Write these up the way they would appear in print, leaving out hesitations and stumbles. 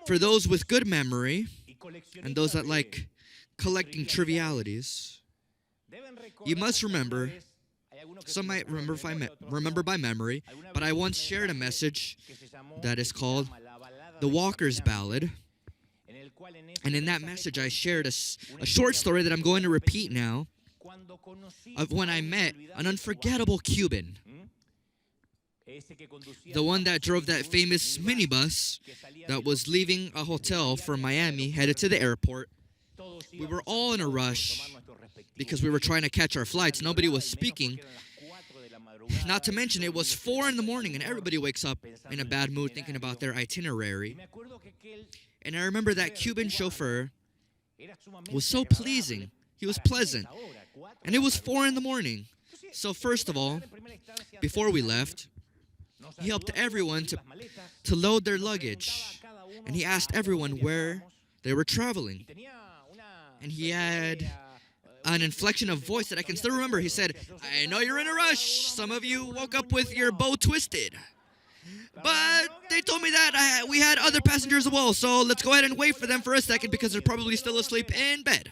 For those with good memory and those that like collecting trivialities, you must remember. Some might remember if remember by memory, but I once shared a message that is called The Walker's Ballad. And in that message, I shared a short story that I'm going to repeat now of when I met an unforgettable Cuban. The one that drove that famous minibus that was leaving a hotel from Miami, headed to the airport. We were all in a rush because we were trying to catch our flights. Nobody was speaking. Not to mention, it was 4 in the morning and everybody wakes up in a bad mood thinking about their itinerary. And I remember that Cuban chauffeur was so pleasing. He was pleasant. And it was 4 in the morning. So first of all, before we left, he helped everyone to load their luggage. And he asked everyone where they were traveling. And he had an inflection of voice that I can still remember. He said, "I know you're in a rush. Some of you woke up with your bow twisted. But they told me that we had other passengers as well, so let's go ahead and wait for them for a second because they're probably still asleep in bed."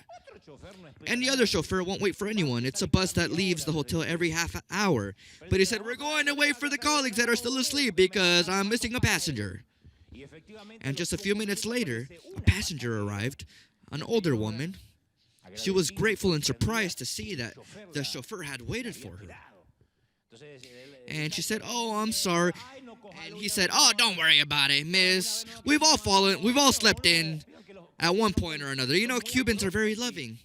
And the other chauffeur won't wait for anyone. It's a bus that leaves the hotel every half hour. But he said, "We're going to wait for the colleagues that are still asleep because I'm missing a passenger." And just a few minutes later, a passenger arrived, an older woman. She was grateful and surprised to see that the chauffeur had waited for her. And she said, "Oh, I'm sorry." And he said, "Oh, don't worry about it, miss. We've all slept in at one point or another. You know, Cubans are very loving.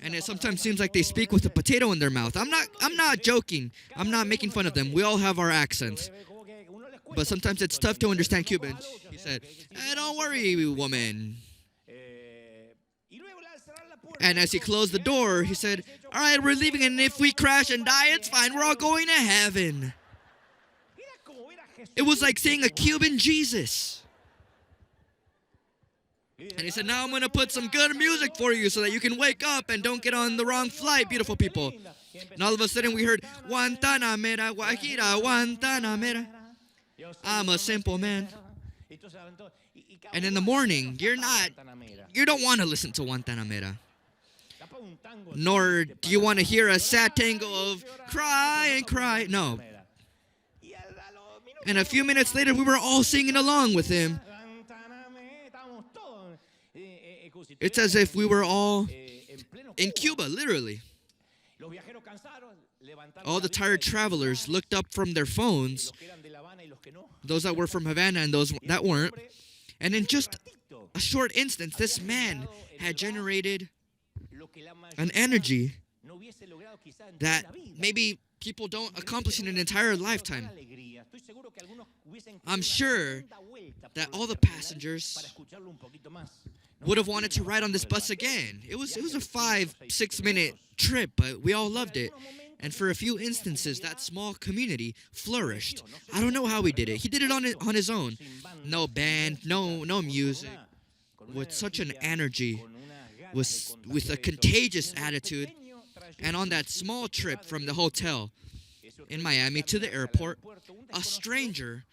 And it sometimes seems like they speak with a potato in their mouth." I'm not joking. I'm not making fun of them. We all have our accents. But sometimes it's tough to understand Cubans. He said, "Don't worry, woman." And as he closed the door, he said, "All right, we're leaving, and if we crash and die, it's fine. We're all going to heaven." It was like seeing a Cuban Jesus. And he said, "Now I'm going to put some good music for you so that you can wake up and don't get on the wrong flight, beautiful people." And all of a sudden we heard, "Guantanamera, Guajira, Guantanamera. I'm a simple man." And in the morning, you don't want to listen to Guantanamera. Nor do you want to hear a sad tango of cry and cry. No. And a few minutes later, we were all singing along with him. It's as if we were all in Cuba, literally. All the tired travelers looked up from their phones, those that were from Havana and those that weren't. And in just a short instance, this man had generated an energy that maybe people don't accomplish in an entire lifetime. I'm sure that all the passengers would have wanted to ride on this bus again. It was a 5-6 minute trip, but we all loved it. And for a few instances, that small community flourished. I don't know how he did it. He did it on his own. No band, no music. With such an energy, with a contagious attitude. And on that small trip from the hotel in Miami to the airport, a stranger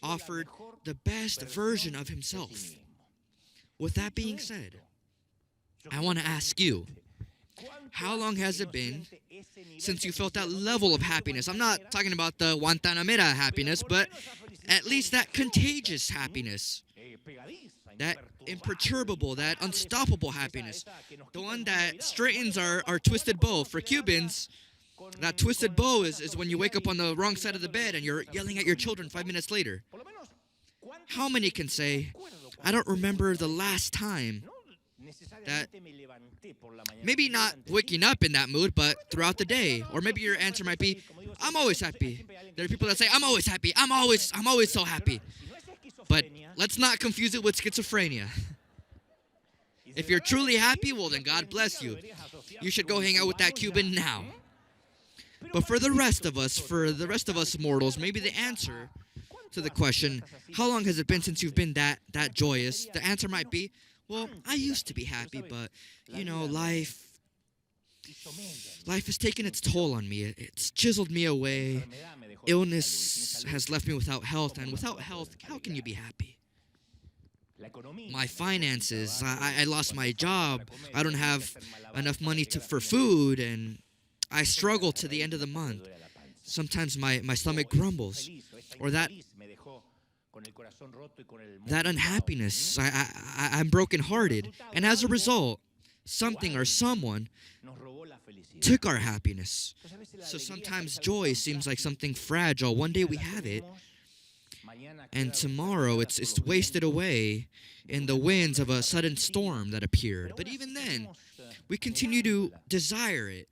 offered the best version of himself. With that being said, I want to ask you, how long has it been since you felt that level of happiness? I'm not talking about the Guantanamera happiness, but at least that contagious happiness. That imperturbable, that unstoppable happiness. The one that straightens our twisted bow. For Cubans, that twisted bow is when you wake up on the wrong side of the bed and you're yelling at your children 5 minutes later. How many can say, "I don't remember the last time that," maybe not waking up in that mood, but throughout the day. Or maybe your answer might be, "I'm always happy." There are people that say, "I'm always happy. I'm always so happy." But let's not confuse it with schizophrenia. If you're truly happy, well then God bless you. You should go hang out with that Cuban now. But for the rest of us mortals, maybe the answer to the question, how long has it been since you've been that joyous? The answer might be, well, I used to be happy, but, life has taken its toll on me. It's chiseled me away. Illness has left me without health, and without health, how can you be happy? my finances. I lost my job. I don't have enough money for food, and I struggle to the end of the month. Sometimes my stomach grumbles, or that unhappiness. I'm brokenhearted, and as a result, something or someone took our happiness. So sometimes joy seems like something fragile. One day we have it, and tomorrow it's wasted away in the winds of a sudden storm that appeared. But even then, we continue to desire it.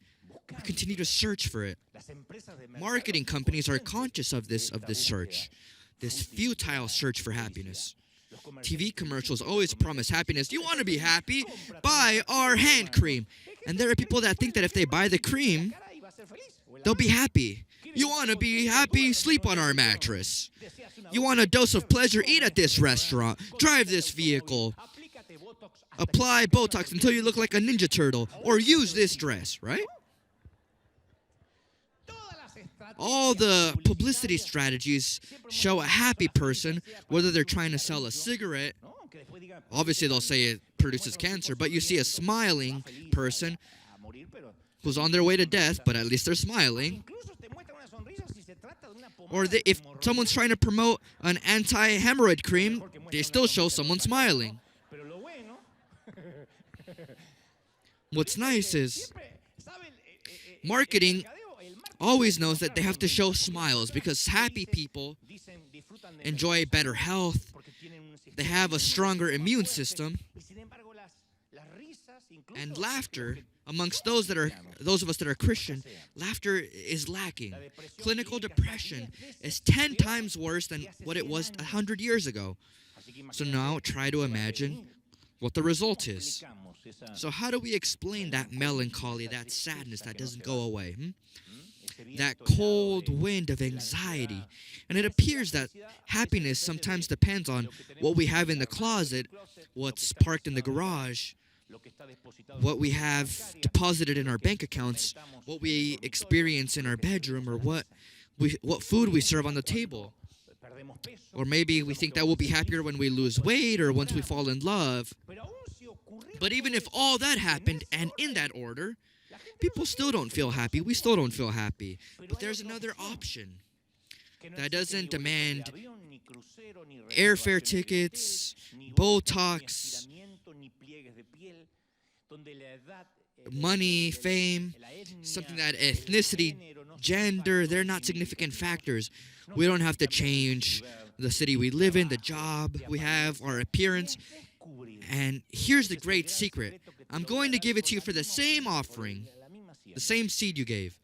We continue to search for it. Marketing companies are conscious of this search, this futile search for happiness. TV commercials always promise happiness. You want to be happy? Buy our hand cream. And there are people that think that if they buy the cream, they'll be happy. You want to be happy? Sleep on our mattress. You want a dose of pleasure? Eat at this restaurant. Drive this vehicle. Apply Botox until you look like a Ninja Turtle. Or use this dress, right? All the publicity strategies show a happy person, whether they're trying to sell a cigarette. Obviously, they'll say it produces cancer, but you see a smiling person who's on their way to death, but at least they're smiling. Or if someone's trying to promote an anti-hemorrhoid cream, they still show someone smiling. What's nice is marketing always knows that they have to show smiles because happy people enjoy better health, they have a stronger immune system, and laughter amongst those of us that are Christian, laughter is lacking. Clinical depression is 10 times worse than what it was 100 years ago. So now try to imagine what the result is. So how do we explain that melancholy, that sadness that doesn't go away? That cold wind of anxiety. And it appears that happiness sometimes depends on what we have in the closet, what's parked in the garage, what we have deposited in our bank accounts, what we experience in our bedroom, or what food we serve on the table. Or maybe we think that we'll be happier when we lose weight or once we fall in love. But even if all that happened and in that order, people still don't feel happy. We still don't feel happy. But there's another option that doesn't demand airfare tickets, Botox, money, fame, something that ethnicity, gender, they're not significant factors. We don't have to change the city we live in, the job we have, our appearance. And here's the great secret. I'm going to give it to you for the same offering, the same seed you gave.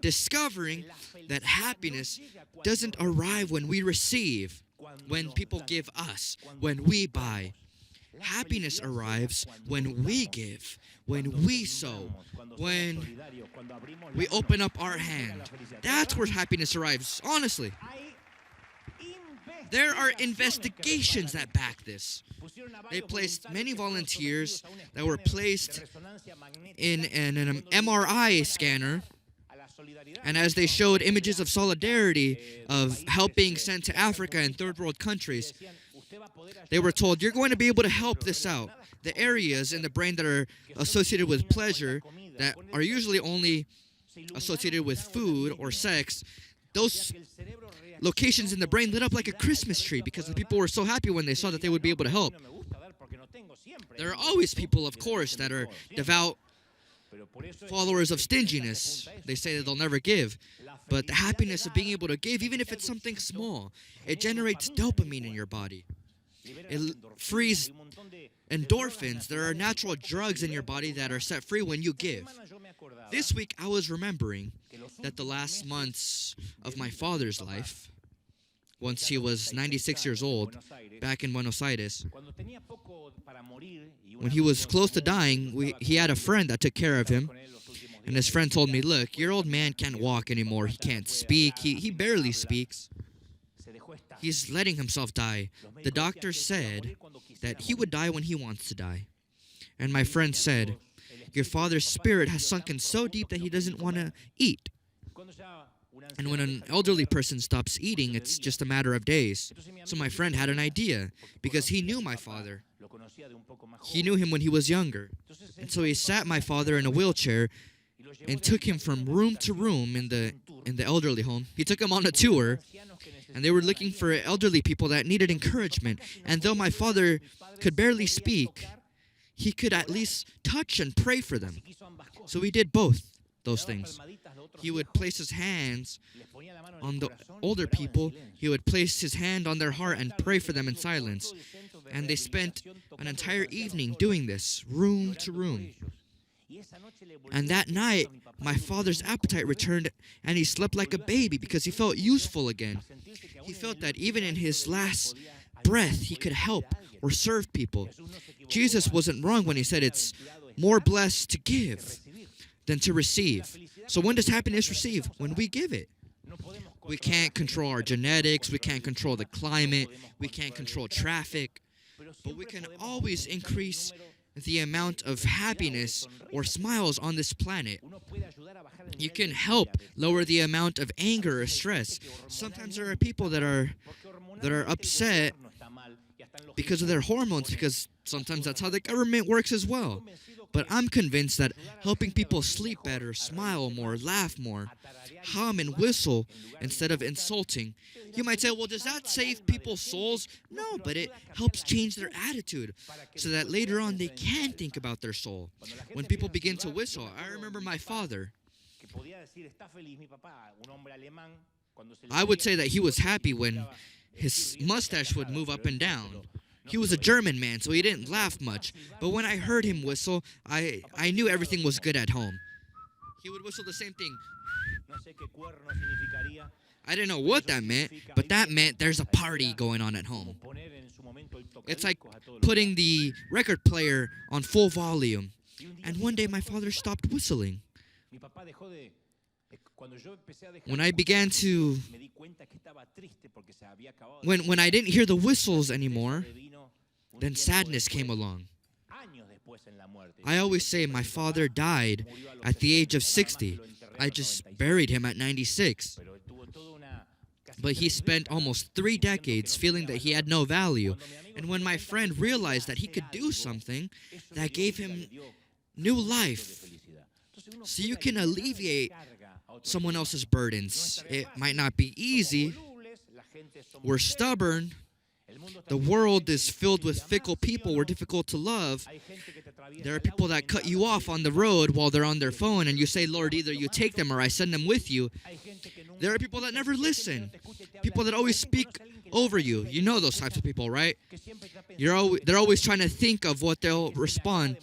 Discovering that happiness doesn't arrive when we receive, when people give us, when we buy. Happiness arrives when we give, when we sow, when we open up our hand. That's where happiness arrives, honestly. There are investigations that back this. They placed many volunteers that were placed in an MRI scanner, and as they showed images of solidarity, of help being sent to Africa and third world countries, they were told, you're going to be able to help this out. The areas in the brain that are associated with pleasure, that are usually only associated with food or sex, those locations in the brain lit up like a Christmas tree because the people were so happy when they saw that they would be able to help. There are always people, of course, that are devout followers of stinginess. They say that they'll never give. But the happiness of being able to give, even if it's something small, it generates dopamine in your body. It frees endorphins. There are natural drugs in your body that are set free when you give. This week, I was remembering that the last months of my father's life, once he was 96 years old, back in Buenos Aires, when he was close to dying, he had a friend that took care of him. And his friend told me, look, your old man can't walk anymore. He can't speak. He barely speaks. He's letting himself die. The doctor said that he would die when he wants to die. And my friend said, your father's spirit has sunken so deep that he doesn't want to eat. And when an elderly person stops eating, it's just a matter of days. So my friend had an idea, because he knew my father. He knew him when he was younger. And so he sat my father in a wheelchair and took him from room to room in the elderly home. He took him on a tour, and they were looking for elderly people that needed encouragement. And though my father could barely speak, he could at least touch and pray for them. So he did both those things. He would place his hands on the older people. He would place his hand on their heart and pray for them in silence. And they spent an entire evening doing this, room to room. And that night, my father's appetite returned, and he slept like a baby because he felt useful again. He felt that even in his last breath, he could help or serve people. Jesus wasn't wrong when he said it's more blessed to give than to receive. So when does happiness receive? When we give it. We can't control our genetics. We can't control the climate. We can't control traffic. But we can always increase the amount of happiness or smiles on this planet. You can help lower the amount of anger or stress. Sometimes there are people that are upset because of their hormones, because sometimes that's how the government works as well. But I'm convinced that helping people sleep better, smile more, laugh more, hum and whistle instead of insulting. You might say, well, does that save people's souls? No, but it helps change their attitude so that later on they can think about their soul. When people begin to whistle, I remember my father. I would say that he was happy when his mustache would move up and down. He was a German man, so he didn't laugh much. But when I heard him whistle, I knew everything was good at home. He would whistle the same thing. I didn't know what that meant, but that meant there's a party going on at home. It's like putting the record player on full volume. And one day my father stopped whistling. When I began to... When I didn't hear the whistles anymore, then sadness came along. I always say my father died at the age of 60. I just buried him at 96. But he spent almost 3 decades feeling that he had no value. And when my friend realized that he could do something, that gave him new life. So you can alleviate someone else's burdens. It might not be easy. We're stubborn. The world is filled with fickle people. We're difficult to love. There are people that cut you off on the road while they're on their phone, and you say, Lord, either you take them or I send them with you. There are people that never listen. People that always speak over you. You know those types of people, right? They're always trying to think of what they'll respond.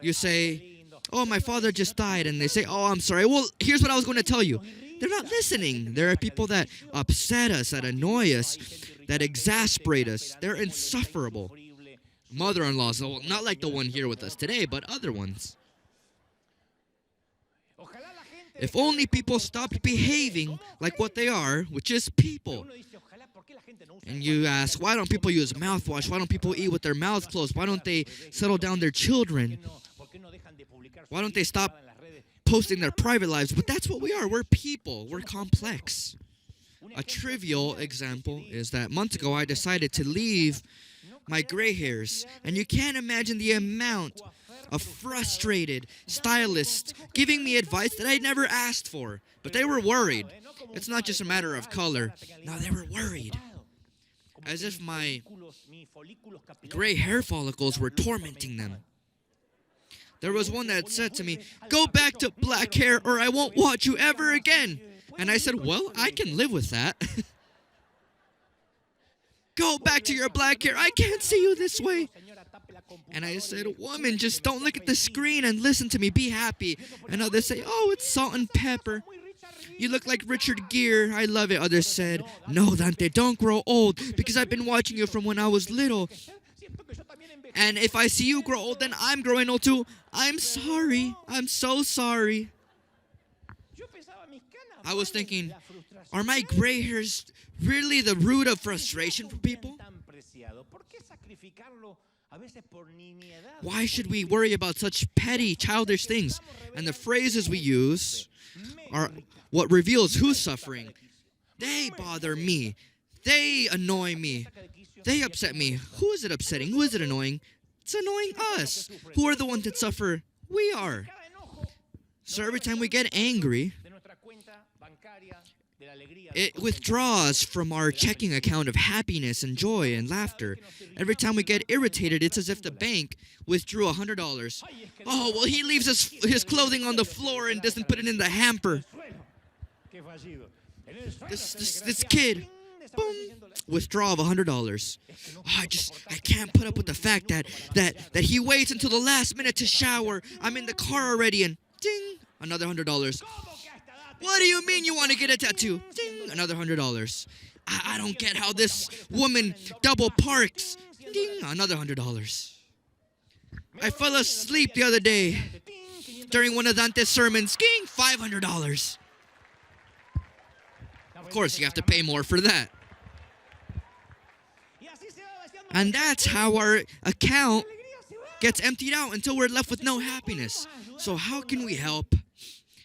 You say, oh, my father just died, and they say, oh, I'm sorry. Well, here's what I was going to tell you. They're not listening. There are people that upset us, that annoy us, that exasperate us. They're insufferable. Mother-in-laws, well, not like the one here with us today, but other ones. If only people stopped behaving like what they are, which is people. And you ask, why don't people use mouthwash? Why don't people eat with their mouths closed? Why don't they settle down their children? Why don't they stop posting their private lives? But that's what we are. We're people. We're complex. A trivial example is that months ago I decided to leave my gray hairs. And you can't imagine the amount of frustrated stylists giving me advice that I never asked for. But they were worried. It's not just a matter of color. No, they were worried. As if my gray hair follicles were tormenting them. There was one that said to me, go back to black hair or I won't watch you ever again. And I said, well, I can live with that. Go back to your black hair. I can't see you this way. And I said, woman, just don't look at the screen and listen to me. Be happy. And others say, oh, it's salt and pepper. You look like Richard Gere. I love it. Others said, no, Dante, don't grow old because I've been watching you from when I was little. And if I see you grow old, then I'm growing old too. I'm sorry. I'm so sorry. I was thinking, are my gray hairs really the root of frustration for people? Why should we worry about such petty, childish things? And the phrases we use are what reveals who's suffering. They bother me. They annoy me. They upset me. Who is it upsetting? Who is it annoying? It's annoying us. Who are the ones that suffer? We are. So every time we get angry, it withdraws from our checking account of happiness and joy and laughter. Every time we get irritated, it's as if the bank withdrew $100. Oh, well, he leaves his clothing on the floor and doesn't put it in the hamper. This kid, boom, withdrawal of $100. Oh, I can't put up with the fact that he waits until the last minute to shower. I'm in the car already and ding, another $100. What do you mean you want to get a tattoo? Ding, another $100. I don't get how this woman double parks. Ding, another $100. I fell asleep the other day during one of Dante's sermons. Ding, $500. Of course, you have to pay more for that. And that's how our account gets emptied out until we're left with no happiness. So how can we help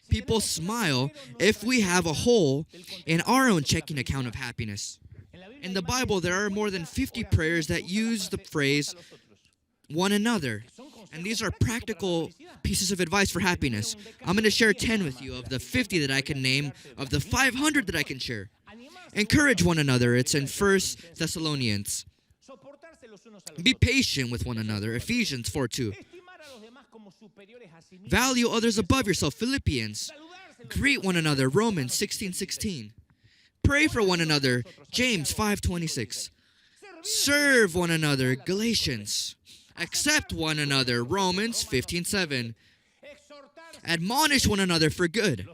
people smile if we have a hole in our own checking account of happiness? In the Bible, there are more than 50 prayers that use the phrase one another. And these are practical pieces of advice for happiness. I'm going to share 10 with you of the 50 that I can name, of the 500 that I can share. Encourage one another. It's in 1 Thessalonians. Be patient with one another. Ephesians 4:2. Value others above yourself. Philippians. Greet one another. Romans 16:16. Pray for one another. James 5:26. Serve one another. Galatians. Accept one another. Romans 15:7. Admonish one another for good.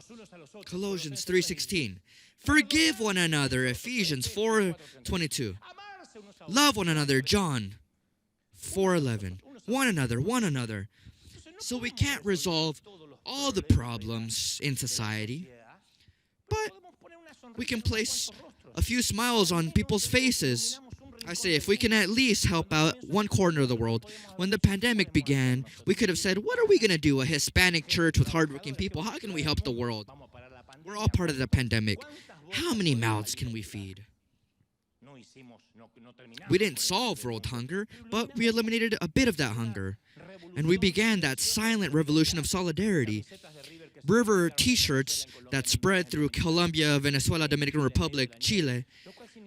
Colossians 3:16. Forgive one another. Ephesians 4:22. Love one another. John 4:11. One another. So we can't resolve all the problems in society, but we can place a few smiles on people's faces. I say, if we can at least help out one corner of the world. When the pandemic began, we could have said, what are we going to do? A Hispanic church with hardworking people? How can we help the world? We're all part of the pandemic. How many mouths can we feed? We didn't solve world hunger, but we eliminated a bit of that hunger. And we began that silent revolution of solidarity. River t-shirts that spread through Colombia, Venezuela, Dominican Republic, Chile,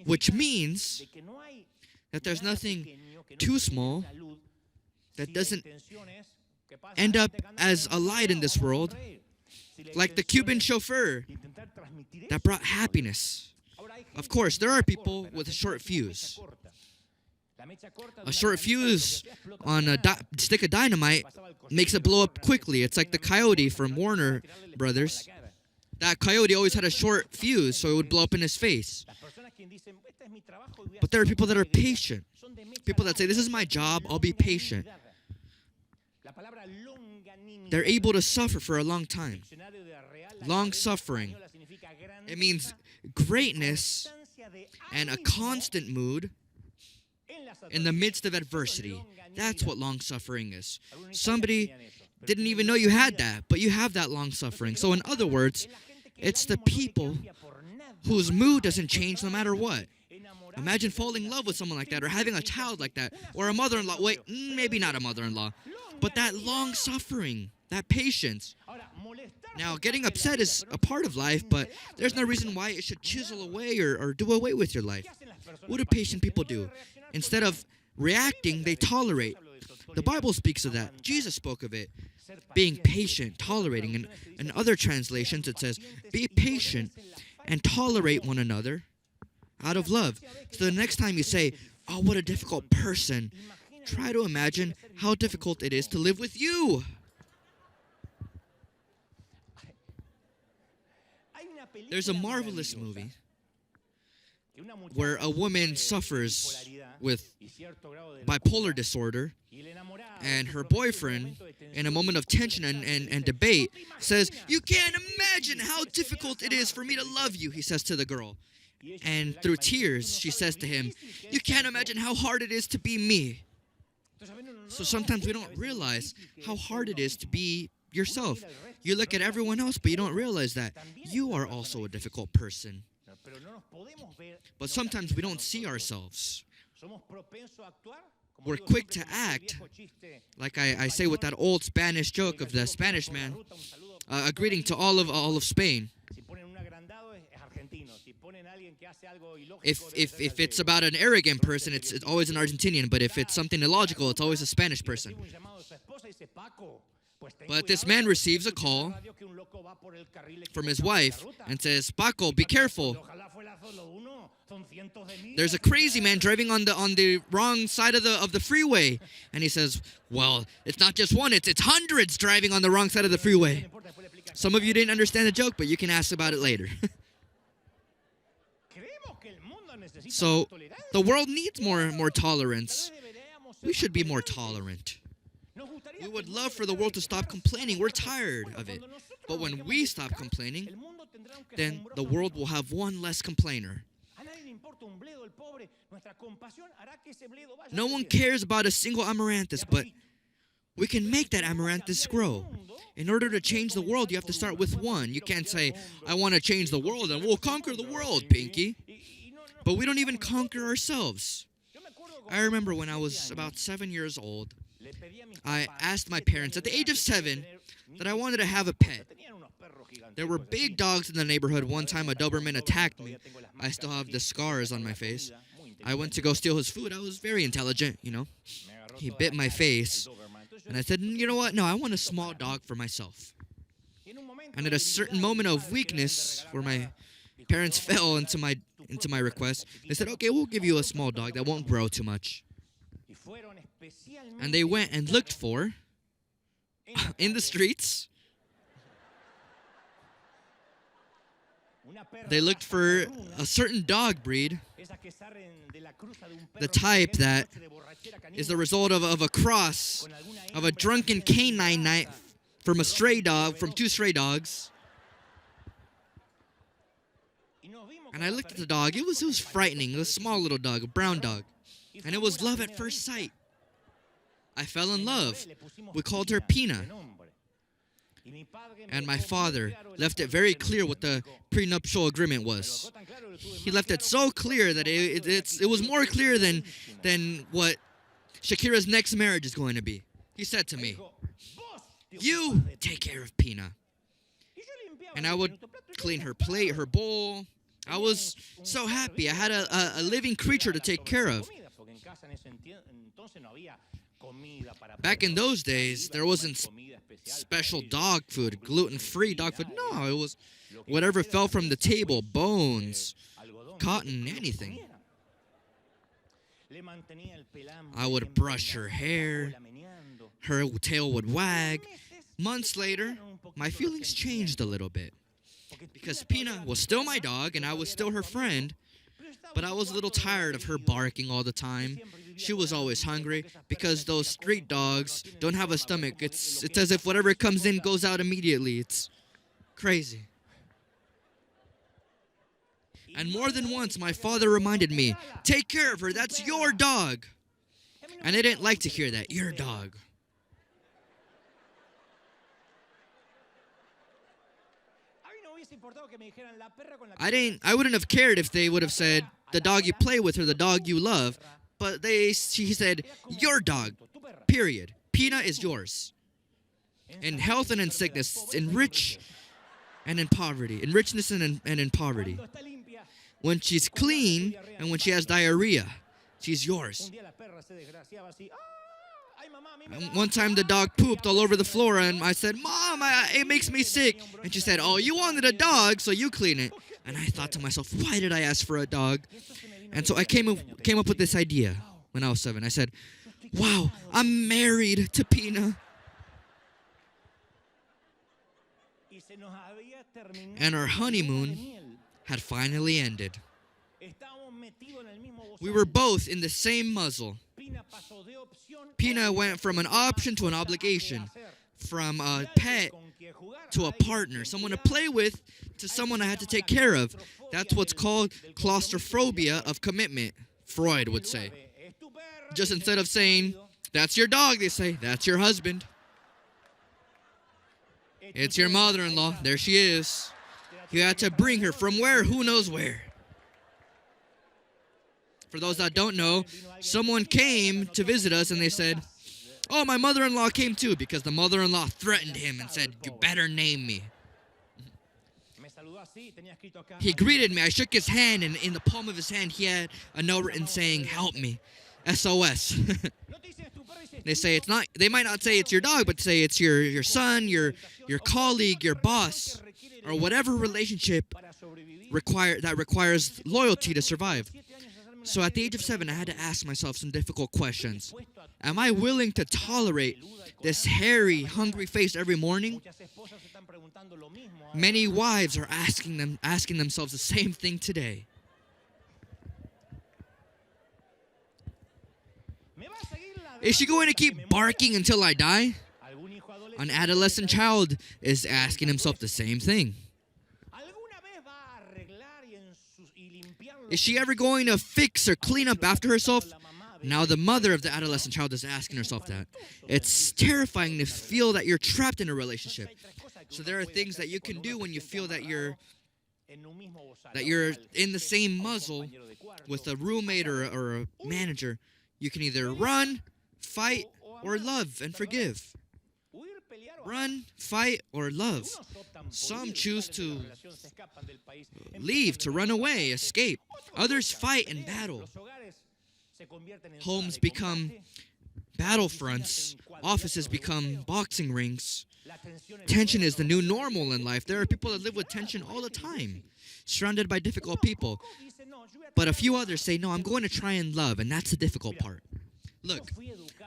which means that there's nothing too small that doesn't end up as a light in this world, like the Cuban chauffeur that brought happiness. Of course, there are people with a short fuse. A short fuse on a stick of dynamite makes it blow up quickly. It's like the coyote from Warner Brothers. That coyote always had a short fuse, so it would blow up in his face. But there are people that are patient. People that say, this is my job, I'll be patient. They're able to suffer for a long time. Long suffering. It means greatness and a constant mood in the midst of adversity. That's what long suffering is. Somebody didn't even know you had that, but you have that long suffering. So in other words, it's the people whose mood doesn't change no matter what. Imagine falling in love with someone like that, or having a child like that, or a mother-in-law. Wait, maybe not a mother-in-law, but that long suffering, that patience. Now, getting upset is a part of life, but there's no reason why it should chisel away or do away with your life. What do patient people do? Instead of reacting, they tolerate. The Bible speaks of that. Jesus spoke of it. Being patient, tolerating. And in other translations, it says, be patient and tolerate one another out of love. So the next time you say, oh, what a difficult person, try to imagine how difficult it is to live with you. There's a marvelous movie where a woman suffers with bipolar disorder, and her boyfriend, in a moment of tension and debate, says, you can't imagine how difficult it is for me to love you, he says to the girl. And through tears, she says to him, you can't imagine how hard it is to be me. So sometimes we don't realize how hard it is to be yourself. You look at everyone else, but you don't realize that you are also a difficult person. But sometimes we don't see ourselves. We're quick to act, like I say with that old Spanish joke of the Spanish man, a greeting to all of Spain. If it's about an arrogant person, it's always an Argentinian, but if it's something illogical, it's always a Spanish person. But this man receives a call from his wife and says, "Paco, be careful. There's a crazy man driving on the wrong side of the freeway." And he says, "Well, it's not just one, it's hundreds driving on the wrong side of the freeway." Some of you didn't understand the joke, but you can ask about it later. So, the world needs more tolerance. We should be more tolerant. We would love for the world to stop complaining. We're tired of it. But when we stop complaining, then the world will have one less complainer. No one cares about a single amaranthus, but we can make that amaranthus grow. In order to change the world, you have to start with one. You can't say, "I want to change the world and we'll conquer the world, Pinky." But we don't even conquer ourselves. I remember when I was about 7 years old, I asked my parents at the age of 7 that I wanted to have a pet. There were big dogs in the neighborhood. One time a Doberman attacked me. I still have the scars on my face. I went to go steal his food. I was very intelligent, He bit my face. And I said, "You know what? No, I want a small dog for myself." And at a certain moment of weakness, where my parents fell into my request, they said, "Okay, we'll give you a small dog that won't grow too much." And they went and looked for, in the streets, they looked for a certain dog breed, the type that is the result of a cross, of a drunken canine night from two stray dogs. And I looked at the dog. It was frightening. It was a small little dog, a brown dog. And it was love at first sight. I fell in love. We called her Pina. And my father left it very clear what the prenuptial agreement was. He left it so clear that it was more clear than what Shakira's next marriage is going to be. He said to me, "You take care of Pina." And I would clean her plate, her bowl. I was so happy. I had a living creature to take care of. Back in those days, there wasn't special dog food, gluten-free dog food. No, it was whatever fell from the table, bones, cotton, anything. I would brush her hair. Her tail would wag. Months later, my feelings changed a little bit. Because Pina was still my dog and I was still her friend, but I was a little tired of her barking all the time. She was always hungry because those street dogs don't have a stomach. It's as if whatever comes in goes out immediately. It's crazy. And more than once, my father reminded me, "Take care of her, that's your dog." And I didn't like to hear that, "your dog." I wouldn't have cared if they would have said, "The dog you play with or the dog you love." But he said, "Your dog, period. Pina is yours. In health and in sickness, in rich and in poverty. In richness and in poverty. When she's clean and when she has diarrhea, she's yours." And one time the dog pooped all over the floor and I said, "Mom, it makes me sick." And she said, "Oh, you wanted a dog, so you clean it." And I thought to myself, why did I ask for a dog? And so I came up with this idea when I was 7. I said, "Wow, I'm married to Pina." And our honeymoon had finally ended. We were both in the same muzzle. Pina went from an option to an obligation, from a pet to a partner, someone to play with to someone I had to take care of. That's what's called claustrophobia of commitment, Freud would say. Just instead of saying, That's your dog, they say. That's your husband. It's your mother-in-law. There she is. You had to bring her from where? Who knows where? For those that don't know, someone came to visit us and they said, oh, my mother-in-law came too, because the mother-in-law threatened him and said, you better name me. He greeted me. I shook his hand, and in the palm of his hand, he had a note written saying, help me. SOS. They say it's not, they might not say it's your dog, but say it's your son, your colleague, your boss, or whatever relationship that requires loyalty to survive. So at the age of 7, I had to ask myself some difficult questions. Am I willing to tolerate this hairy, hungry face every morning? Many wives are asking themselves the same thing today. Is she going to keep barking until I die? An adolescent child is asking himself the same thing. Is she ever going to fix or clean up after herself? Now the mother of the adolescent child is asking herself that. It's terrifying to feel that you're trapped in a relationship. So there are things that you can do when you feel that you're in the same muzzle with a roommate or a manager. You can either run, fight, or love and forgive. Run, fight, or love. Some choose to leave, to run away, escape. Others fight and battle. Homes become battlefronts. Offices become boxing rings. Tension is the new normal in life. There are people that live with tension all the time, surrounded by difficult people. But a few others say, no, I'm going to try and love, and that's the difficult part. Look,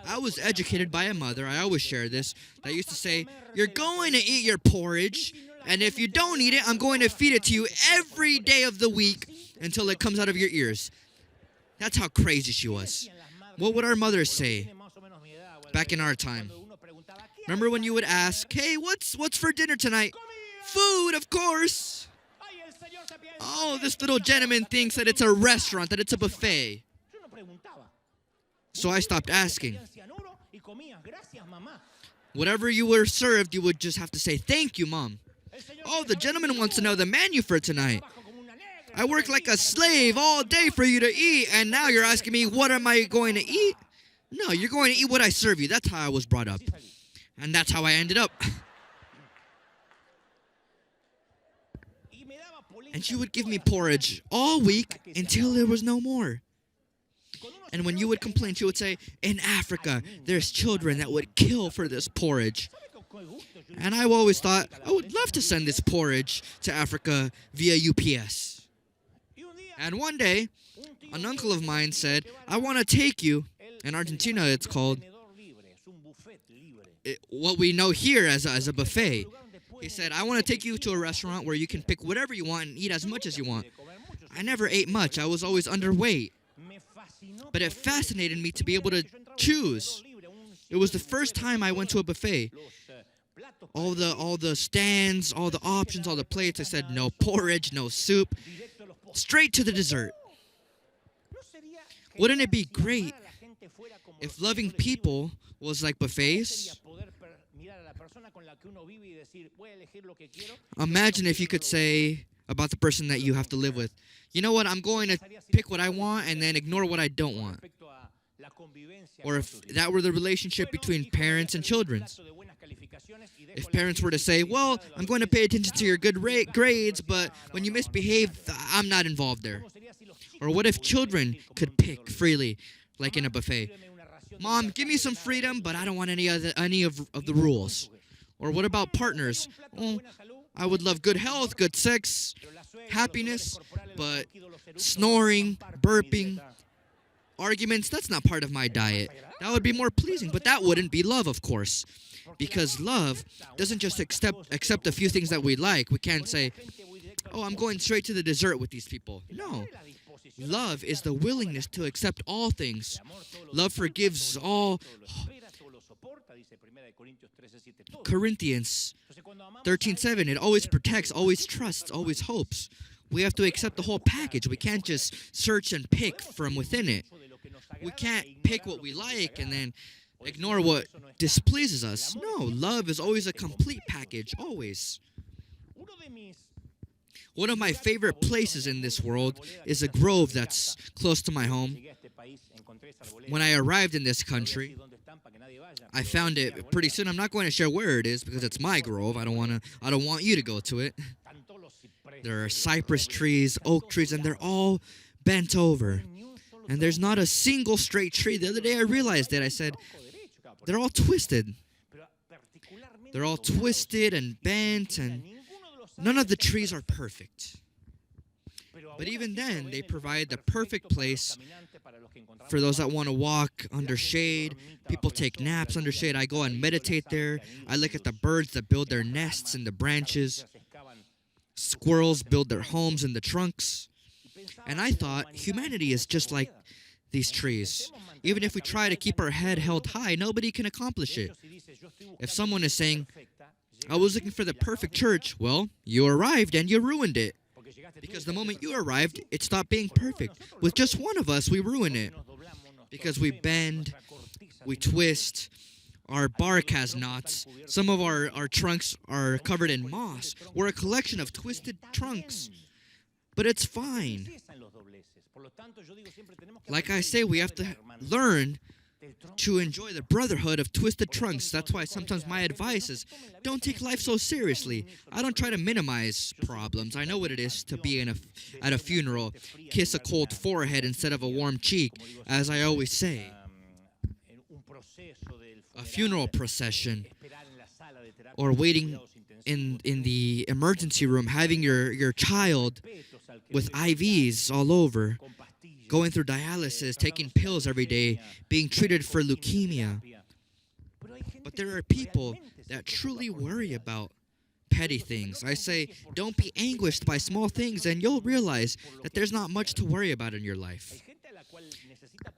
I was educated by a mother, I always share this, that used to say, you're going to eat your porridge, and if you don't eat it, I'm going to feed it to you every day of the week until it comes out of your ears. That's how crazy she was. What would our mothers say back in our time? Remember when you would ask, hey, what's for dinner tonight? Food, of course. Oh, this little gentleman thinks that it's a restaurant, that it's a buffet. So I stopped asking. Whatever you were served, you would just have to say, thank you, Mom. Oh, the gentleman wants to know the menu for tonight. I worked like a slave all day for you to eat, and now you're asking me, what am I going to eat? No, you're going to eat what I serve you. That's how I was brought up. And that's how I ended up. And she would give me porridge all week until there was no more. And when you would complain, she would say, in Africa, there's children that would kill for this porridge. And I always thought, I would love to send this porridge to Africa via UPS. And one day, an uncle of mine said, I want to take you, in Argentina it's called, what we know here as a buffet. He said, I want to take you to a restaurant where you can pick whatever you want and eat as much as you want. I never ate much. I was always underweight. But it fascinated me to be able to choose. It was the first time I went to a buffet. All the stands, all the options, all the plates. I said, no porridge, no soup. Straight to the dessert. Wouldn't it be great if loving people was like buffets? Imagine if you could say about the person that you have to live with, you know what, I'm going to pick what I want and then ignore what I don't want. Or if that were the relationship between parents and children. If parents were to say, well, I'm going to pay attention to your good grades, but when you misbehave, I'm not involved there. Or what if children could pick freely, like in a buffet? Mom, give me some freedom, but I don't want any of the rules. Or what about partners? Oh, I would love good health, good sex, happiness, but snoring, burping, arguments, that's not part of my diet. That would be more pleasing, but that wouldn't be love, of course. Because love doesn't just accept a few things that we like. We can't say, oh, I'm going straight to the dessert with these people. No. Love is the willingness to accept all things. Love forgives all. Corinthians 13:7, it always protects, always trusts, always hopes. We have to accept the whole package. We can't just search and pick from within it. We can't pick what we like and then ignore what displeases us. No, love is always a complete package, always. One of my favorite places in this world is a grove that's close to my home. When I arrived in this country, I found it pretty soon. I'm not going to share where it is because it's my grove. I don't want you to go to it. There are cypress trees, oak trees, and they're all bent over. And there's not a single straight tree. The other day I realized it. I said, they're all twisted. They're all twisted and bent, and none of the trees are perfect. But even then, they provide the perfect place for those that want to walk under shade. People take naps under shade. I go and meditate there. I look at the birds that build their nests in the branches. Squirrels build their homes in the trunks. And I thought, humanity is just like these trees. Even if we try to keep our head held high, nobody can accomplish it. If someone is saying, I was looking for the perfect church, well, you arrived and you ruined it. Because the moment you arrived, it stopped being perfect. With just one of us, we ruin it. Because we bend, we twist, our bark has knots. Some of our trunks are covered in moss. We're a collection of twisted trunks. But it's fine. Like I say, we have to learn to enjoy the brotherhood of twisted trunks. That's why sometimes my advice is, don't take life so seriously. I don't try to minimize problems. I know what it is to be at a funeral, kiss a cold forehead instead of a warm cheek, as I always say. A funeral procession, or waiting in the emergency room, having your child with IVs all over, going through dialysis, taking pills every day, being treated for leukemia. But there are people that truly worry about petty things. I say, don't be anguished by small things, and you'll realize that there's not much to worry about in your life.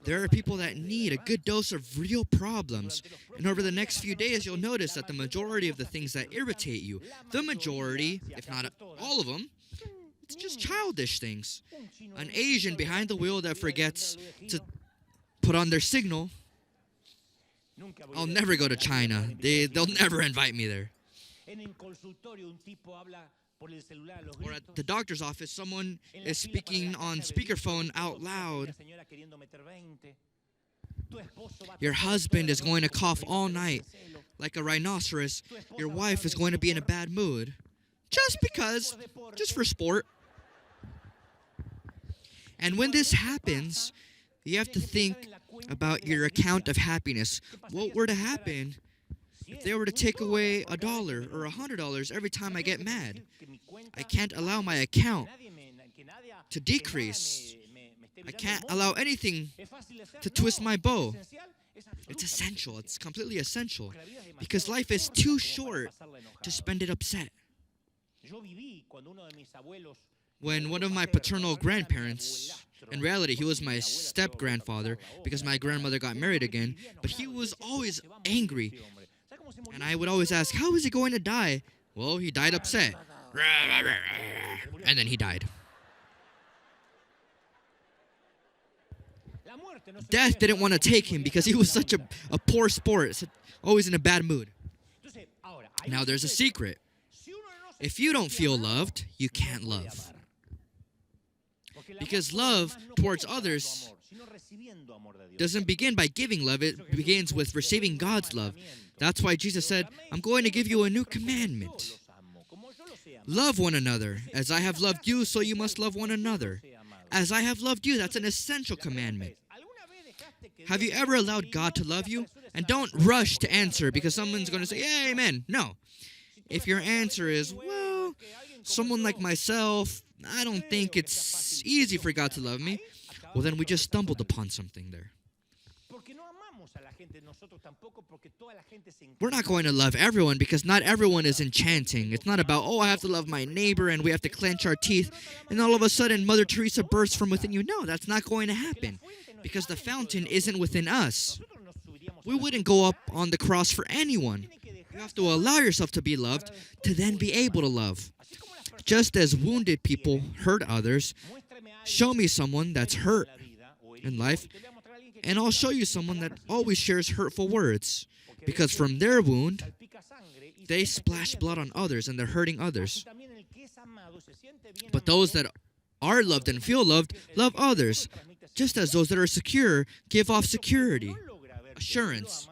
There are people that need a good dose of real problems, and over the next few days, you'll notice that the majority of the things that irritate you, the majority, if not all of them, it's just childish things. An Asian behind the wheel that forgets to put on their signal. I'll never go to China. They'll never invite me there. Or at the doctor's office, someone is speaking on speakerphone out loud. Your husband is going to cough all night like a rhinoceros. Your wife is going to be in a bad mood. Just because. Just for sport. And when this happens, you have to think about your account of happiness. What were to happen if they were to take away $1 or $100 every time I get mad? I can't allow my account to decrease. I can't allow anything to twist my bow. It's essential. It's completely essential. Because life is too short to spend it upset. When one of my paternal grandparents, in reality, he was my step-grandfather because my grandmother got married again, but he was always angry. And I would always ask, how is he going to die? Well, he died upset. And then he died. Death didn't want to take him because he was such a poor sport, always in a bad mood. Now there's a secret. If you don't feel loved, you can't love. Because love towards others doesn't begin by giving love, it begins with receiving God's love. That's why Jesus said, I'm going to give you a new commandment. Love one another. As I have loved you, so you must love one another. As I have loved you, that's an essential commandment. Have you ever allowed God to love you? And don't rush to answer because someone's going to say, yeah, amen. No. If your answer is, well, someone like myself, I don't think it's easy for God to love me, well, then we just stumbled upon something there. We're not going to love everyone because not everyone is enchanting. It's not about, oh, I have to love my neighbor and we have to clench our teeth and all of a sudden Mother Teresa bursts from within you. No, that's not going to happen because the fountain isn't within us. We wouldn't go up on the cross for anyone. You have to allow yourself to be loved to then be able to love. Just as wounded people hurt others, show me someone that's hurt in life, And I'll show you someone that always shares hurtful words. Because from their wound, they splash blood on others and they're hurting others. But those that are loved and feel loved, love others. Just as those that are secure give off security, assurance.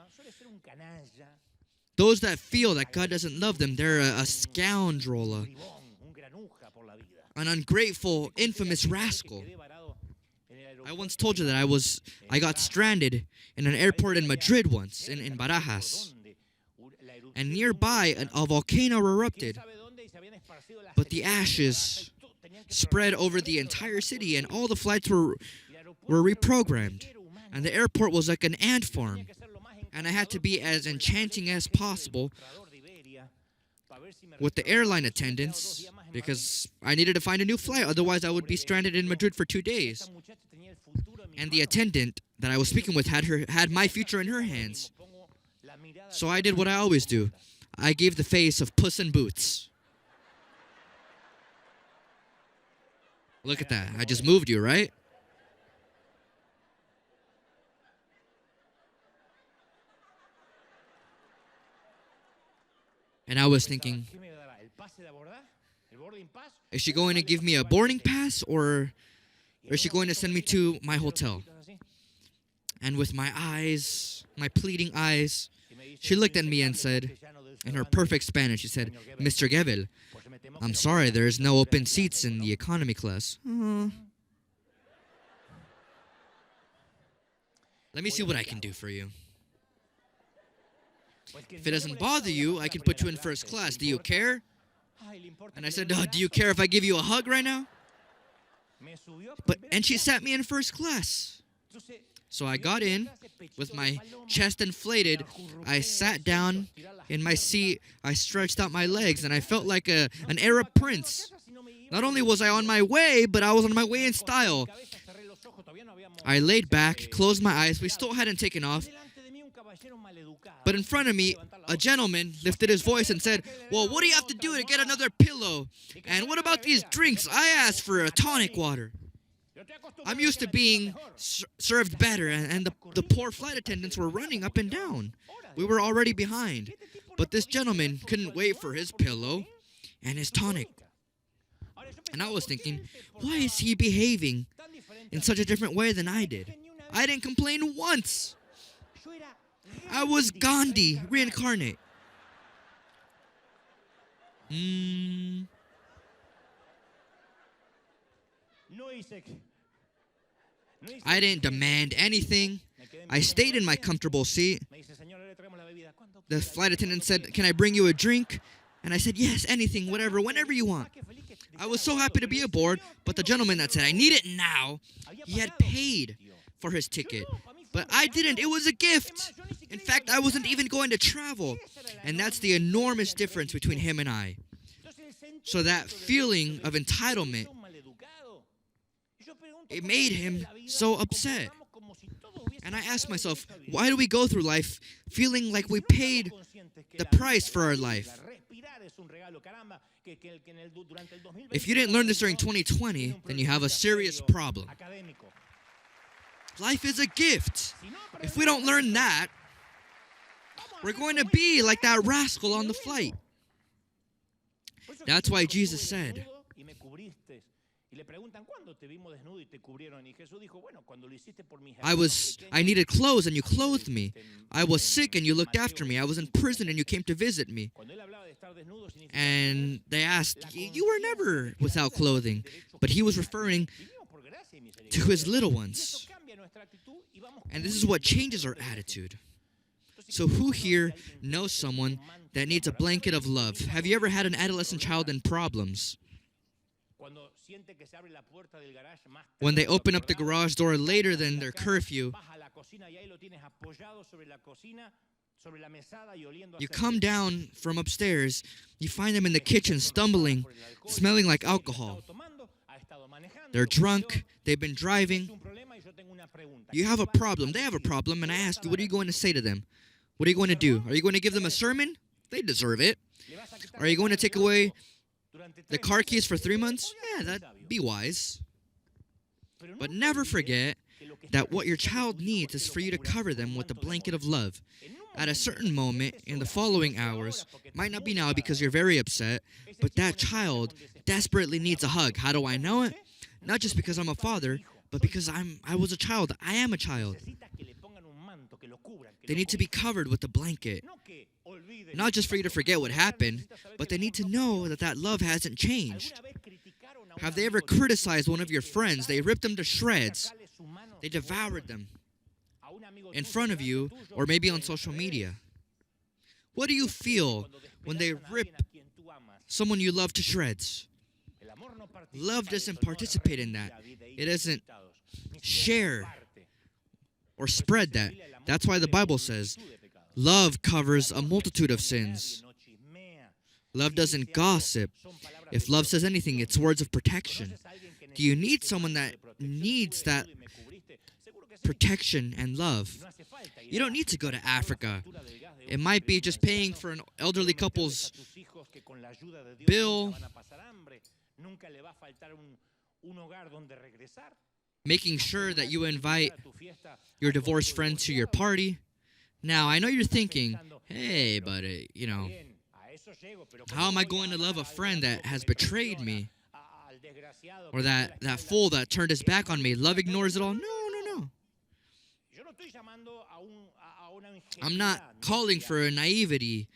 Those that feel that God doesn't love them, they're a scoundrel, an ungrateful, infamous rascal. I once told you that I got stranded in an airport in Madrid once, in Barajas. And nearby, a volcano erupted. But the ashes spread over the entire city, and all the flights were reprogrammed. And the airport was like an ant farm. And I had to be as enchanting as possible with the airline attendants because I needed to find a new flight. Otherwise, I would be stranded in Madrid for 2 days. And the attendant that I was speaking with had my future in her hands. So I did what I always do. I gave the face of Puss in Boots. Look at that. I just moved you, right? And I was thinking, is she going to give me a boarding pass or is she going to send me to my hotel? And with my eyes, my pleading eyes, she looked at me and said, in her perfect Spanish, she said, Mr. Gebel, I'm sorry, there's no open seats in the economy class. Let me see what I can do for you. If it doesn't bother you, I can put you in first class. Do you care? And I said, do you care if I give you a hug right now? And she sat me in first class. So I got in with my chest inflated. I sat down in my seat. I stretched out my legs, and I felt like an Arab prince. Not only was I on my way, but I was on my way in style. I laid back, closed my eyes. We still hadn't taken off. But in front of me, a gentleman lifted his voice and said, well, what do you have to do to get another pillow? And what about these drinks? I asked for a tonic water. I'm used to being served better, and the poor flight attendants were running up and down. We were already behind. But this gentleman couldn't wait for his pillow and his tonic. And I was thinking, why is he behaving in such a different way than I did? I didn't complain once. I was Gandhi reincarnate. I didn't demand anything. I stayed in my comfortable seat. The flight attendant said, can I bring you a drink? And I said, yes, anything, whatever, whenever you want. I was so happy to be aboard, but the gentleman that said, I need it now, he had paid for his ticket. But I didn't. It was a gift. In fact, I wasn't even going to travel. And that's the enormous difference between him and I. So that feeling of entitlement, it made him so upset. And I asked myself, why do we go through life feeling like we paid the price for our life? If you didn't learn this during 2020, then you have a serious problem. Life is a gift. If we don't learn that, we're going to be like that rascal on the flight. That's why Jesus said, I needed clothes and you clothed me. I was sick and you looked after me. I was in prison and you came to visit me. And they asked, you were never without clothing. But he was referring to his little ones. And this is what changes our attitude. So who here knows someone that needs a blanket of love? Have you ever had an adolescent child in problems? When they open up the garage door later than their curfew, you come down from upstairs, you find them in the kitchen stumbling, smelling like alcohol. They're drunk, they've been driving. You have a problem, they have a problem, and I ask you, what are you going to say to them? What are you going to do? Are you going to give them a sermon? They deserve it. Are you going to take away the car keys for 3 months? Yeah, that'd be wise. But never forget that what your child needs is for you to cover them with a blanket of love. At a certain moment in the following hours, might not be now because you're very upset, but that child desperately needs a hug. How do I know it? Not just because I'm a father, but because I was a child. I am a child. They need to be covered with a blanket. Not just for you to forget what happened, but they need to know that that love hasn't changed. Have they ever criticized one of your friends? They ripped them to shreds. They devoured them in front of you or maybe on social media. What do you feel when they rip someone you love to shreds? Love doesn't participate in that. It doesn't share or spread that. That's why the Bible says, love covers a multitude of sins. Love doesn't gossip. If love says anything, it's words of protection. Do you need someone that needs that protection and love? You don't need to go to Africa. It might be just paying for an elderly couple's bill, making sure that you invite your divorced friend to your party. Now, I know you're thinking, hey, but, how am I going to love a friend that has betrayed me? Or that fool that turned his back on me? Love ignores it all. No. I'm not calling for a naivety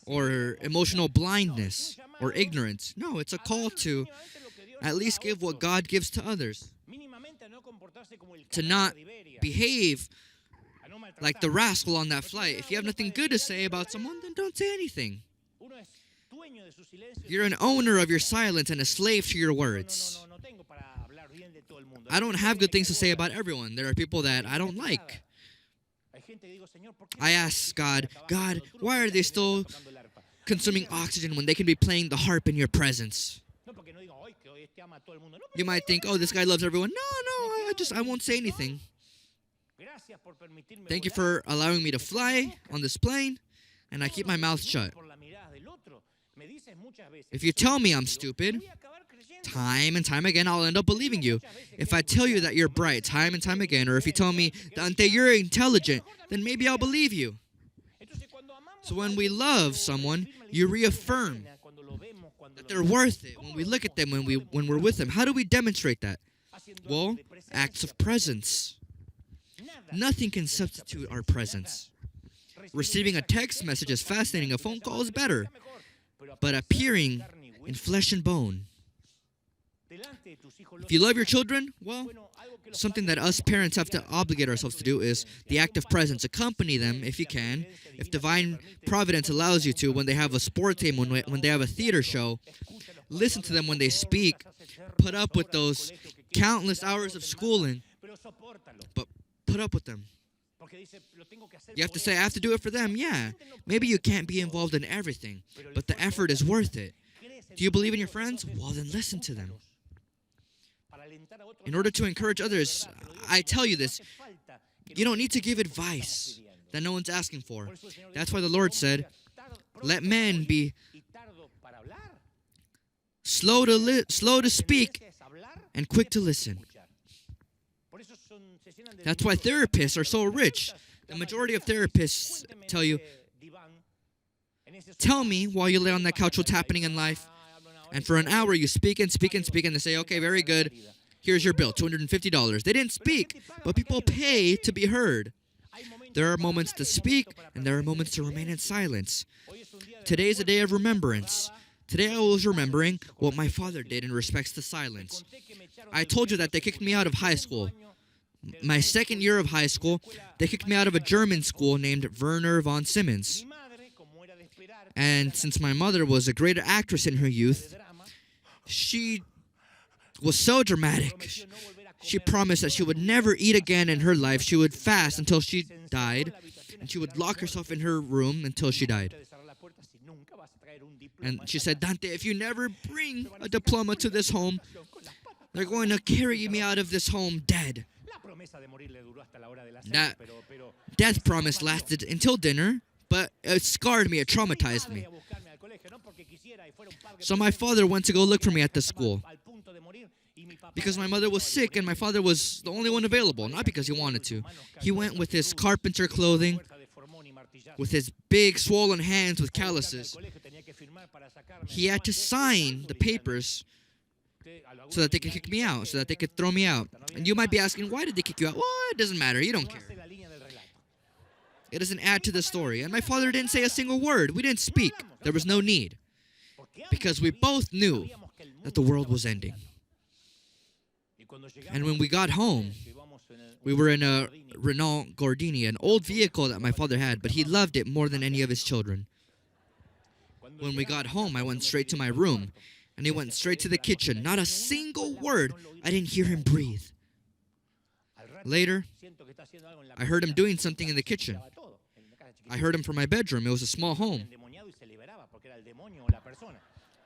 or emotional blindness or ignorance. No, it's a call to at least give what God gives to others. To not behave like the rascal on that flight. If you have nothing good to say about someone, then don't say anything. You're an owner of your silence and a slave to your words. I don't have good things to say about everyone. There are people that I don't like. I ask God, why are they still consuming oxygen when they can be playing the harp in your presence? You might think, oh, this guy loves everyone. No, I won't say anything. Thank you for allowing me to fly on this plane, and I keep my mouth shut. If you tell me I'm stupid, time and time again, I'll end up believing you. If I tell you that you're bright time and time again, or if you tell me, Dante, you're intelligent, then maybe I'll believe you. So when we love someone, you reaffirm that they're worth it. When we look at them, when we're with them, how do we demonstrate that? Well, acts of presence. Nothing can substitute our presence. Receiving a text message is fascinating. A phone call is better. But appearing in flesh and bone. If you love your children, well, something that us parents have to obligate ourselves to do is the act of presence. Accompany them if you can. If divine providence allows you to, when they have a sport team, when they have a theater show, listen to them when they speak. Put up with those countless hours of schooling, but put up with them. You have to say, I have to do it for them. Yeah, maybe you can't be involved in everything, but the effort is worth it. Do you believe in your friends? Well, then listen to them. In order to encourage others, I tell you this, you don't need to give advice that no one's asking for. That's why the Lord said, let men be slow to speak and quick to listen. That's why therapists are so rich. The majority of therapists tell you, tell me while you lay on that couch what's happening in life. And for an hour you speak and speak and speak, and they say, okay, very good. Here's your bill, $250. They didn't speak, but people pay to be heard. There are moments to speak, and there are moments to remain in silence. Today is a day of remembrance. Today I was remembering what my father did in respects to silence. I told you that they kicked me out of high school. My second year of high school, they kicked me out of a German school named Werner von Siemens. And since my mother was a great actress in her youth, she was so dramatic. She promised that she would never eat again in her life. She would fast until she died, and she would lock herself in her room until she died. And she said, Dante, if you never bring a diploma to this home, they're going to carry me out of this home dead. That death promise lasted until dinner, but it scarred me, it traumatized me. So my father went to go look for me at the school. Because my mother was sick and my father was the only one available, not because he wanted to. He went with his carpenter clothing, with his big swollen hands with calluses. He had to sign the papers so that they could kick me out, so that they could throw me out. And you might be asking, why did they kick you out? Well, it doesn't matter. You don't care. It doesn't add to the story. And my father didn't say a single word. We didn't speak. There was no need. Because we both knew that the world was ending. And when we got home, we were in a Renault Gordini, an old vehicle that my father had, but he loved it more than any of his children. When we got home, I went straight to my room, and he went straight to the kitchen. Not a single word. I didn't hear him breathe. Later, I heard him doing something in the kitchen. I heard him from my bedroom. It was a small home.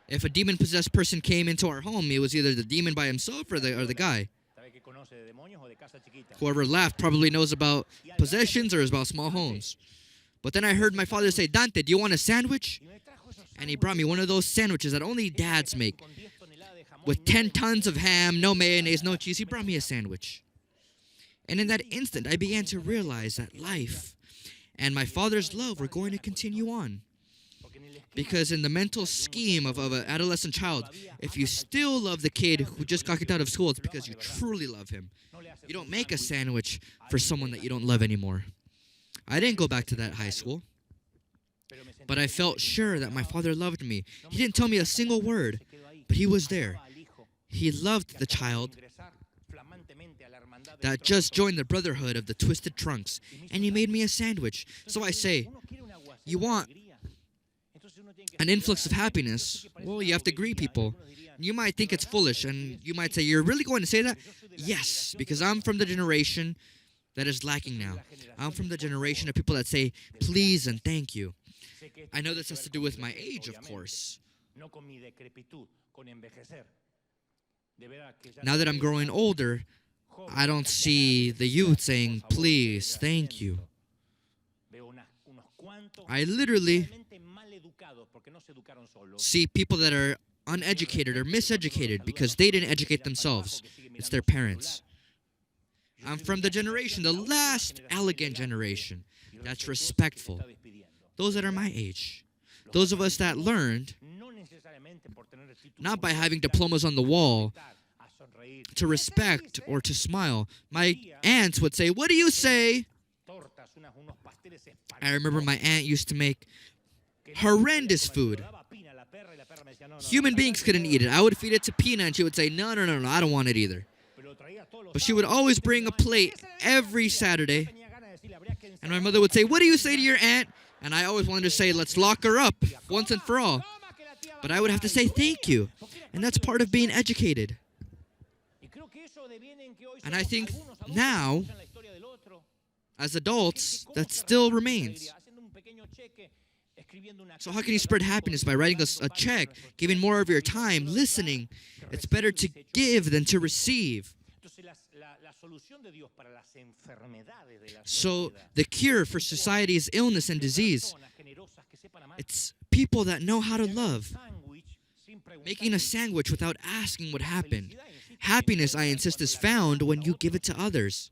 If a demon-possessed person came into our home, it was either the demon by himself or the guy. Whoever laughed probably knows about possessions or is about small homes. But then I heard my father say, Dante, do you want a sandwich? And he brought me one of those sandwiches that only dads make. With 10 tons of ham, no mayonnaise, no cheese. He brought me a sandwich. And in that instant, I began to realize that life and my father's love were going to continue on. Because in the mental scheme of an adolescent child, if you still love the kid who just got kicked out of school, it's because you truly love him. You don't make a sandwich for someone that you don't love anymore. I didn't go back to that high school. But I felt sure that my father loved me. He didn't tell me a single word, but he was there. He loved the child that just joined the Brotherhood of the Twisted Trunks, and he made me a sandwich. So I say, you want an influx of happiness? Well, you have to greet people. You might think it's foolish, and you might say, you're really going to say that? Yes, because I'm from the generation that is lacking now. I'm from the generation of people that say, please and thank you. I know this has to do with my age, of course. Now that I'm growing older, I don't see the youth saying, please, thank you. I literally see people that are uneducated or miseducated because they didn't educate themselves. It's their parents. I'm from the generation, the last elegant generation, that's respectful. Those that are my age. Those of us that learned, not by having diplomas on the wall, to respect or to smile. My aunts would say, what do you say? I remember my aunt used to make horrendous food. Human beings couldn't eat it. I would feed it to Pina and she would say, no, I don't want it either. But she would always bring a plate every Saturday. And my mother would say, what do you say to your aunt? And I always wanted to say, let's lock her up once and for all. But I would have to say thank you. And that's part of being educated. And I think now, as adults, that still remains. So how can you spread happiness? By writing a check, giving more of your time, listening. It's better to give than to receive. So the cure for society's illness and disease, it's people that know how to love. Making a sandwich without asking what happened. Happiness, I insist, is found when you give it to others.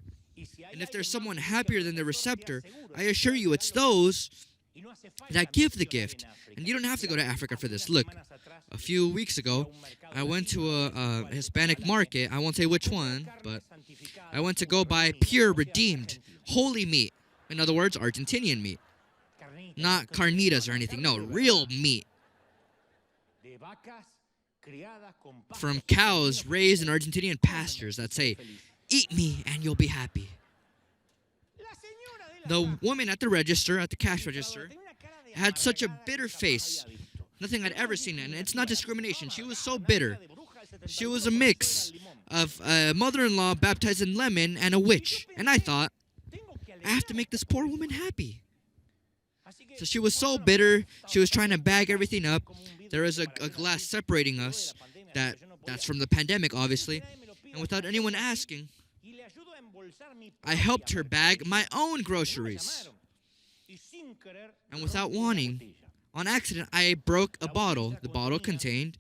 And if there's someone happier than the receptor, I assure you it's those that give the gift. And you don't have to go to Africa for this. Look, a few weeks ago, I went to a Hispanic market. I won't say which one, but I went to go buy pure, redeemed, holy meat. In other words, Argentinian meat. Not carnitas or anything. No, real meat. From cows raised in Argentinian pastures that say, eat me and you'll be happy. The woman at the register, at the cash register, had such a bitter face. Nothing I'd ever seen. And it's not discrimination. She was so bitter. She was a mix of a mother-in-law baptized in lemon and a witch. And I thought, I have to make this poor woman happy. So she was so bitter. She was trying to bag everything up. There is a glass separating us. That's from the pandemic, obviously. And without anyone asking, I helped her bag my own groceries. And without wanting, on accident, I broke a bottle. The bottle contained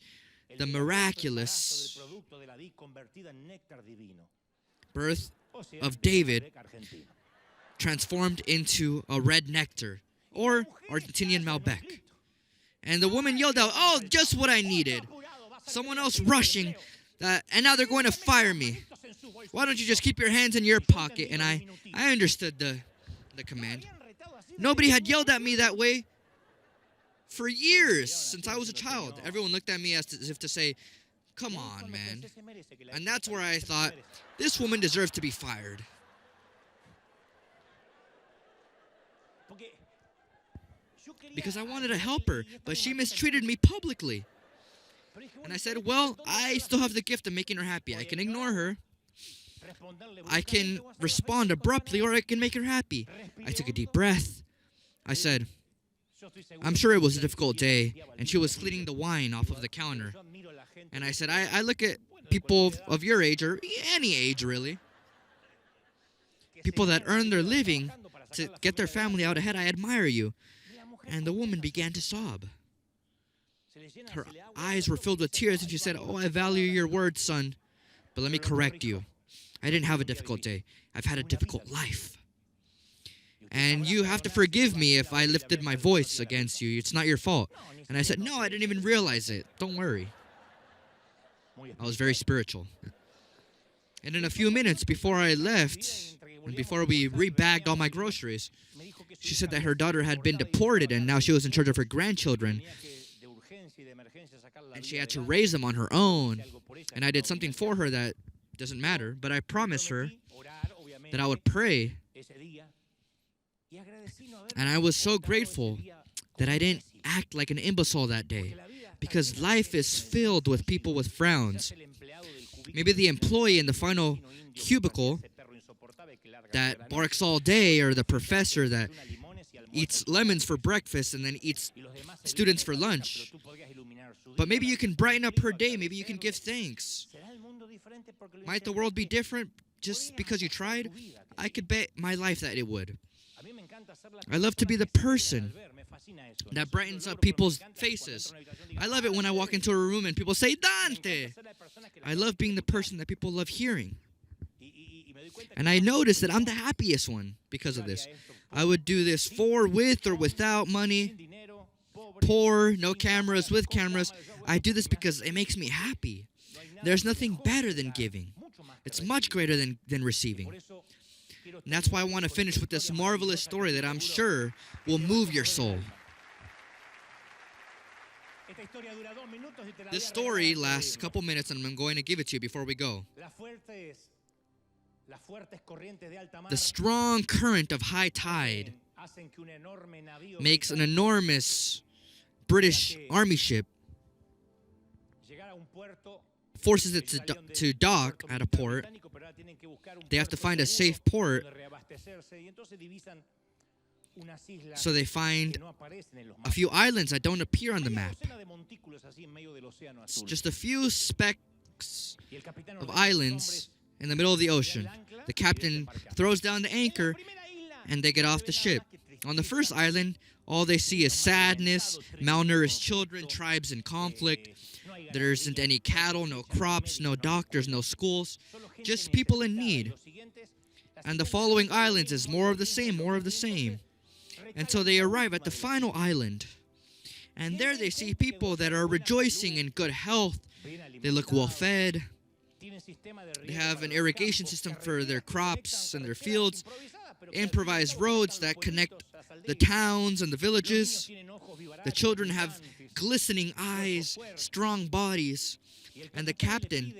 the miraculous birth of David transformed into a red nectar, or Argentinian Malbec. And the woman yelled out, "Oh, just what I needed. Someone else rushing, and now they're going to fire me. Why don't you just keep your hands in your pocket?" And I understood the command. Nobody had yelled at me that way for years since I was a child. Everyone looked at me as if to say, "Come on, man." And that's where I thought, this woman deserves to be fired. Because I wanted to help her, but she mistreated me publicly. And I said, well, I still have the gift of making her happy. I can ignore her. I can respond abruptly, or I can make her happy. I took a deep breath. I said, I'm sure it was a difficult day, and she was cleaning the wine off of the counter. And I said, I look at people of your age, or any age really, people that earn their living to get their family out ahead. I admire you. And the woman began to sob. Her eyes were filled with tears, and she said, "Oh, I value your words, son. But let me correct you. I didn't have a difficult day. I've had a difficult life. And you have to forgive me if I lifted my voice against you. It's not your fault." And I said, "No, I didn't even realize it. Don't worry." I was very spiritual. And in a few minutes before I left, and before we rebagged all my groceries, she said that her daughter had been deported, and now she was in charge of her grandchildren. And she had to raise them on her own. And I did something for her that doesn't matter, but I promised her that I would pray. And I was so grateful that I didn't act like an imbecile that day, because life is filled with people with frowns. Maybe the employee in the final cubicle that barks all day, or the professor that eats lemons for breakfast and then eats students for lunch. But maybe you can brighten up her day. Maybe you can give thanks. Might the world be different just because you tried? I could bet my life that it would. I love to be the person that brightens up people's faces. I love it when I walk into a room and people say, "Dante!" I love being the person that people love hearing. And I noticed that I'm the happiest one because of this. I would do this with or without money, poor, no cameras, with cameras. I do this because it makes me happy. There's nothing better than giving. It's much greater than receiving. And that's why I want to finish with this marvelous story that I'm sure will move your soul. This story lasts a couple minutes, and I'm going to give it to you before we go. The strong current of high tide makes an enormous British army ship, forces it to dock at a port. They have to find a safe port, so they find a few islands that don't appear on the map. It's just a few specks of islands in the middle of the ocean. The captain throws down the anchor, and they get off the ship. On the first island, all they see is sadness, malnourished children, tribes in conflict. There isn't any cattle, no crops, no doctors, no schools, just people in need. And the following islands is more of the same, more of the same, until they arrive at the final island. And there they see people that are rejoicing in good health. They look well fed. They have an irrigation system for their crops and their fields, improvised roads that connect the towns and the villages. The children have glistening eyes, strong bodies. And the captain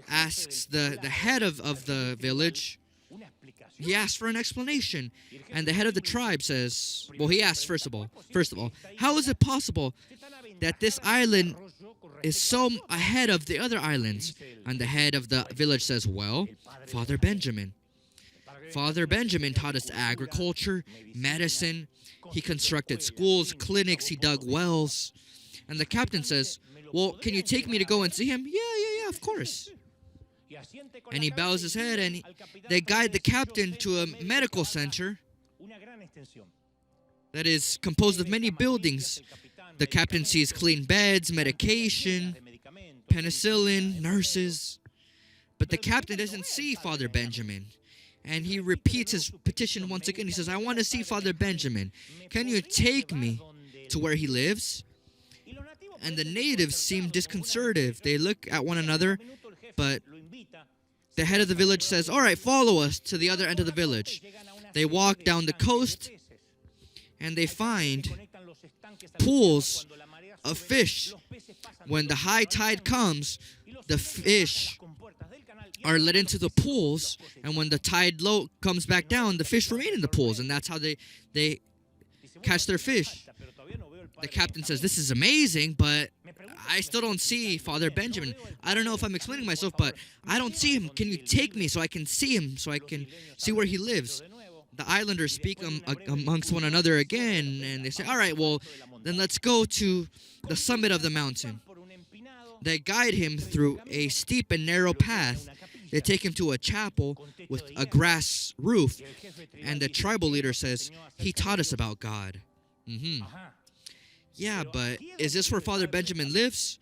asks the head of the village, he asks for an explanation. And the head of the tribe says, well, he asks first of all, how is it possible that this island is so ahead of the other islands? And the head of the village says, well, Father Benjamin taught us agriculture, medicine. He constructed schools, clinics, he dug wells. And the captain says, well, can you take me to go and see him? Yeah, of course. And he bows his head, and they guide the captain to a medical center that is composed of many buildings. The captain sees clean beds, medication, penicillin, nurses. But the captain doesn't see Father Benjamin. And he repeats his petition once again. He says, I want to see Father Benjamin. Can you take me to where he lives? And the natives seem disconcerted. They look at one another, but the head of the village says, all right, follow us to the other end of the village. They walk down the coast, and they find pools of fish. When the high tide comes, the fish are let into the pools, and when the tide low comes back down, the fish remain in the pools, and that's how they catch their fish. The captain says, this is amazing, but I still don't see Father Benjamin. I don't know if I'm explaining myself, but I don't see him. Can you take me so I can see him, so I can see where he lives? The islanders speak amongst one another again, and they say, all right, well, then let's go to the summit of the mountain. They guide him through a steep and narrow path. They take him to a chapel with a grass roof, and the tribal leader says, he taught us about God. Yeah, but is this where Father Benjamin lives?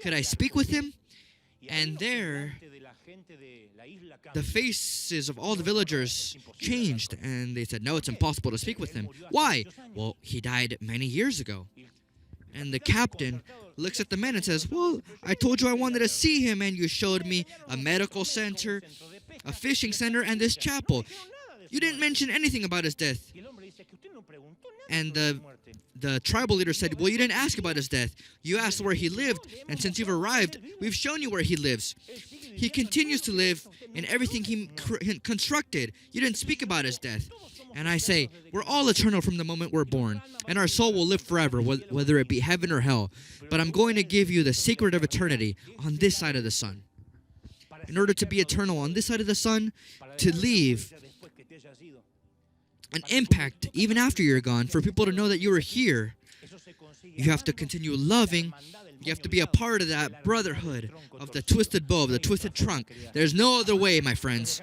Could I speak with him? And there, the faces of all the villagers changed, and they said, no, it's impossible to speak with him. Why? Well, he died many years ago. And the captain looks at the men and says, well, I told you I wanted to see him, and you showed me a medical center, a fishing center, and this chapel. You didn't mention anything about his death. And the tribal leader said, well, you didn't ask about his death. You asked where he lived, and since you've arrived, we've shown you where he lives. He continues to live in everything he constructed. You didn't speak about his death. And I say, we're all eternal from the moment we're born, and our soul will live forever, whether it be heaven or hell. But I'm going to give you the secret of eternity on this side of the sun. In order to be eternal on this side of the sun, to leave an impact even after you're gone, for people to know that you were here, you have to continue loving. You have to be a part of that brotherhood of the twisted bow, of the twisted trunk. There's no other way, my friends.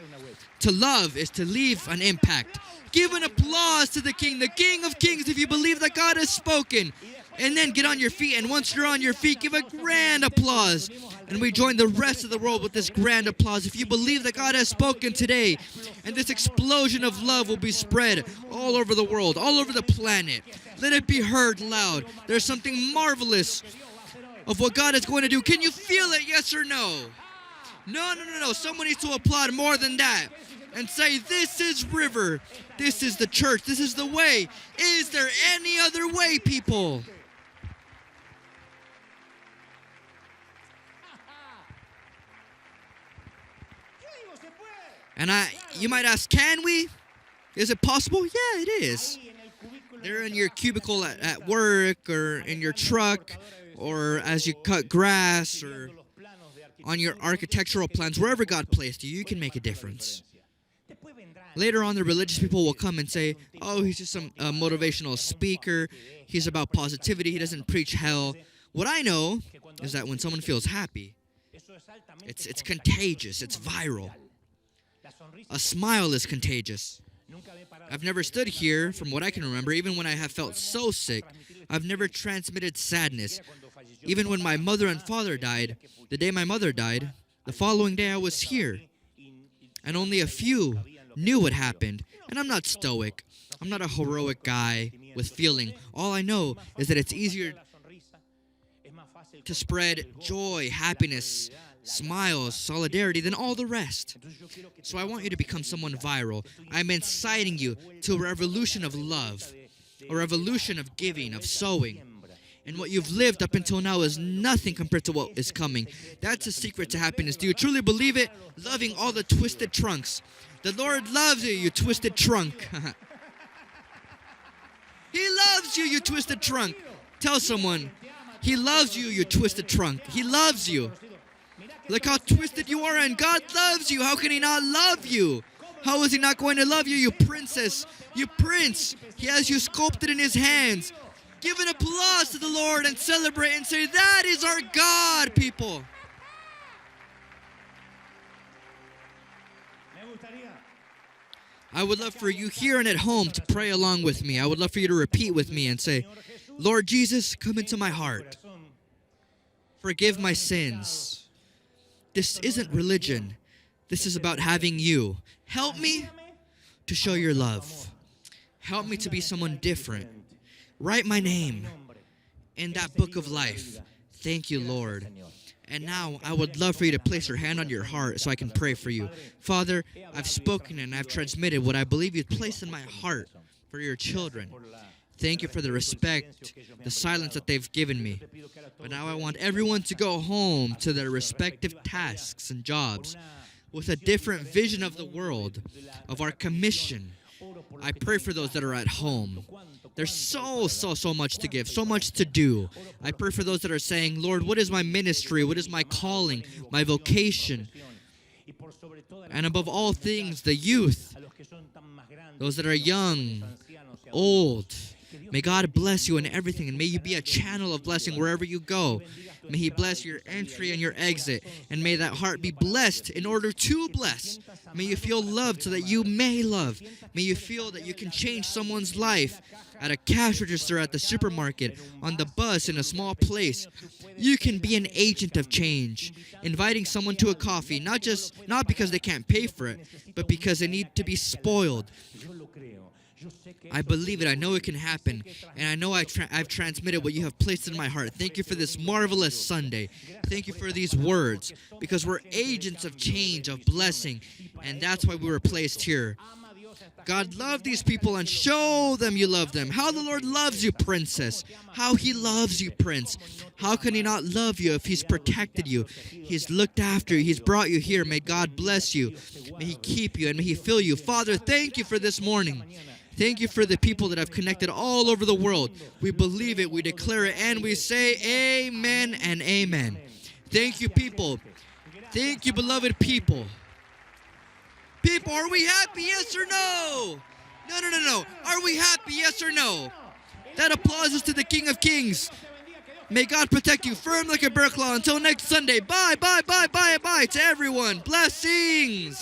To love is to leave an impact. Give an applause to the King of Kings, if you believe that God has spoken. And then get on your feet, and once you're on your feet, give a grand applause. And we join the rest of the world with this grand applause. If you believe that God has spoken today, and this explosion of love will be spread all over the world, all over the planet. Let it be heard loud. There's something marvelous of what God is going to do. Can you feel it, yes or no? No. Someone needs to applaud more than that and say, this is River. This is the church. This is the way. Is there any other way, people? And you might ask, can we? Is it possible? Yeah, it is. They're in your cubicle at work, or in your truck, or as you cut grass, or on your architectural plans, wherever God placed you, you can make a difference. Later on, the religious people will come and say, oh, he's just some motivational speaker. He's about positivity. He doesn't preach hell. What I know is that when someone feels happy, it's contagious. It's viral. A smile is contagious. I've never stood here, from what I can remember, even when I have felt so sick. I've never transmitted sadness. Even when my mother and father died, the day my mother died, the following day I was here. And only a few knew what happened. And I'm not stoic. I'm not a heroic guy with feeling. All I know is that it's easier to spread joy, happiness, smiles, solidarity than all the rest. So I want you to become someone viral. I'm inciting you to a revolution of love, a revolution of giving, of sowing. And what you've lived up until now is nothing compared to what is coming. That's the secret to happiness. Do you truly believe it? Loving all the twisted trunks. The Lord loves you, you twisted trunk. He loves you, you twisted trunk. Tell someone, He loves you, you twisted trunk. He loves you. Look how twisted you are, and God loves you. How can He not love you? How is He not going to love you, you princess, you prince? He has you sculpted in His hands. Give an applause to the Lord and celebrate and say, that is our God, people. I would love for you here and at home to pray along with me. I would love for you to repeat with me and say, Lord Jesus, come into my heart. Forgive my sins. This isn't religion. This is about having you. Help me to show your love. Help me to be someone different. Write my name in that book of life. Thank you, Lord. And now I would love for you to place your hand on your heart so I can pray for you. Father, I've spoken and I've transmitted what I believe you've placed in my heart for your children. Thank you for the respect, the silence that they've given me. But now I want everyone to go home to their respective tasks and jobs with a different vision of the world, of our commission. I pray for those that are at home. There's so much to give, so much to do. I pray for those that are saying, Lord, what is my ministry? What is my calling, my vocation? And above all things, the youth, those that are young, old. May God bless you in everything, and may you be a channel of blessing wherever you go. May He bless your entry and your exit, and may that heart be blessed in order to bless. May you feel loved so that you may love. May you feel that you can change someone's life at a cash register at the supermarket, on the bus, in a small place. You can be an agent of change, inviting someone to a coffee, not because they can't pay for it, but because they need to be spoiled. I believe it. I know it can happen. And I know I've transmitted what you have placed in my heart. Thank you for this marvelous Sunday. Thank you for these words. Because we're agents of change, of blessing. And that's why we were placed here. God, love these people and show them you love them. How the Lord loves you, princess. How He loves you, prince. How can He not love you if He's protected you? He's looked after you. He's brought you here. May God bless you. May He keep you and may He fill you. Father, thank you for this morning. Thank you for the people that have connected all over the world. We believe it, we declare it, and we say amen and amen. Thank you, people. Thank you, beloved people. People, are we happy, yes or no? No. Are we happy, yes or no? That applause is to the King of Kings. May God protect you firm like a bear claw. Until next Sunday. Bye to everyone. Blessings.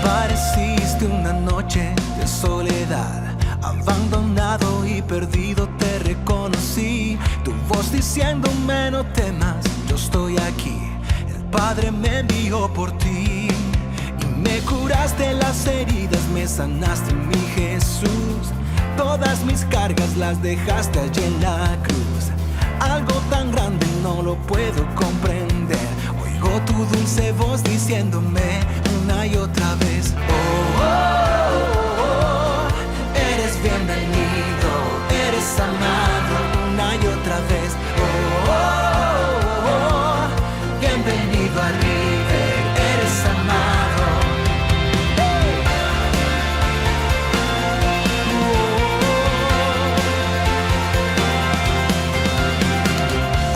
Apareciste una noche de soledad, abandonado y perdido te reconocí. Tu voz diciéndome no temas, yo estoy aquí. El Padre me envió por ti y me curaste las heridas, me sanaste mi Jesús. Todas mis cargas las dejaste allí en la cruz. Algo tan grande no lo puedo comprender. Oigo tu dulce voz diciéndome una y otra vez, eres bienvenido, eres amado, una y otra vez, bienvenido a River, eres amado.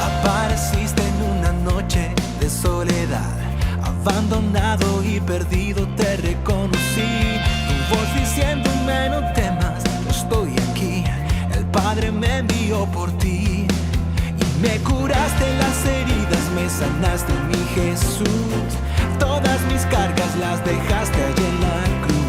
Apareciste en una noche de soledad, abandonado y perdido te reconocí. Tu voz diciéndome no temas, yo estoy aquí. El Padre me envió por ti y me curaste las heridas, me sanaste mi Jesús. Todas mis cargas las dejaste allí en la cruz.